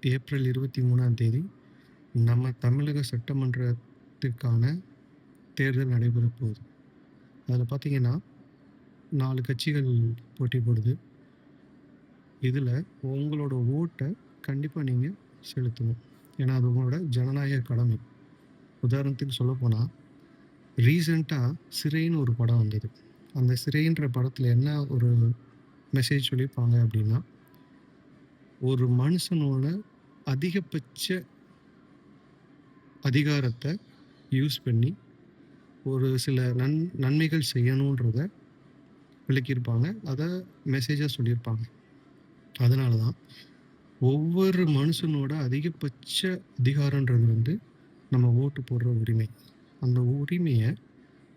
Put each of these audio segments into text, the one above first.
April 23ஆம் தேதி நம்ம தமிழக சட்டமன்றத்திற்கான தேர்தல் நடைபெறப் போகுது. அதில பார்த்தீங்கன்னா, 4 கட்சிகள் போட்டி போடுது. இதில உங்களோட ஓட்ட கண்டிப்பா நீங்க செலுத்தணும். ஏன்னா, அது உங்களோட ஜனநாயக கடமை. உதாரணத்துக்கு சொல்லப்போனா, ரீசென்ட்டா சிறைன்னு ஒரு படம் வந்தது. அந்த சிறைன்ற படத்தில என்ன ஒரு மெசேஜ் சொல்லியிருப்பாங்க அப்டின்னா, ஒரு மனுஷனோட அதிகபட்ச அதிகாரத்த யூஸ் பண்ணி ஒரு சில நன்மைகள் செய்யணுன்றத விளக்கியிருப்பாங்க. அத மெசேஜா சொல்லியிருப்பாங்க. அதனால தான் ஒவ்வொரு மனுஷனோட அதிகபட்ச அதிகாரன்றது நம்ம ஓட்டு போடுற உரிமை. அந்த உரிமைய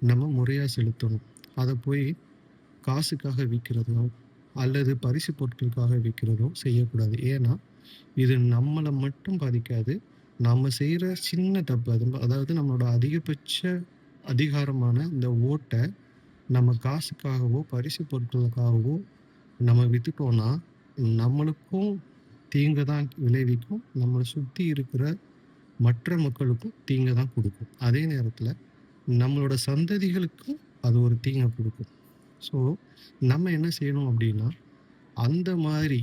நம்ம முறையா செலுத்தணும். அத போய் காசுக்காக விக்கிறதோ, அல்லது பரிசு பொருட்களுக்காக விக்கிறதோ செய்யக்கூடாது. ஏன்னா, இது நம்மள மட்டும் பாதிக்காது. நம்ம செய்ற சின்ன தப்பு அதாவது நம்மளோட அதிகபட்ச அதிகாரமான இந்த ஓட்ட நம்ம காசுக்காகவோ, பரிசு பொருட்களுக்காகவோ நம்ம வித்துட்டோம்னா, நம்மளுக்கும் தீங்கு தான் விளைவிக்கும். நம்மள சுத்தி இருக்கிற மற்ற மக்களுக்கும் தீங்க தான் குடுக்கும். அதே நேரத்தில நம்மளோட சந்ததிகளுக்கும் அது ஒரு தீங்க குடுக்கும். ஸோ, நம்ம என்ன செய்யணும் அப்டின்னா, அந்த மாரி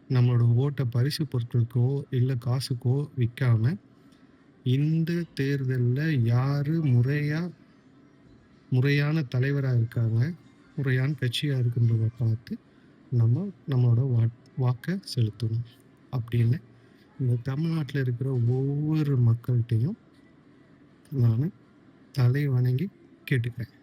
நம்மளோட ஓட்ட பரிசு பொருட்களுக்கோ, இல்ல காசுக்கோ விக்காம, இந்த தேர்தல்ல யாரு முறையான தலைவரா இருக்காங்க, முறையான கட்சியா இருக்குன்றத பார்த்து நம்ம நம்மளோட வாக்க செலுத்தணும். அப்படின்னு இந்த தமிழ்நாட்டுல இருக்கிற ஒவ்வொரு மக்கள்ட்டயும் நானு தலை வணங்கி கேட்டுக்கிறேன்.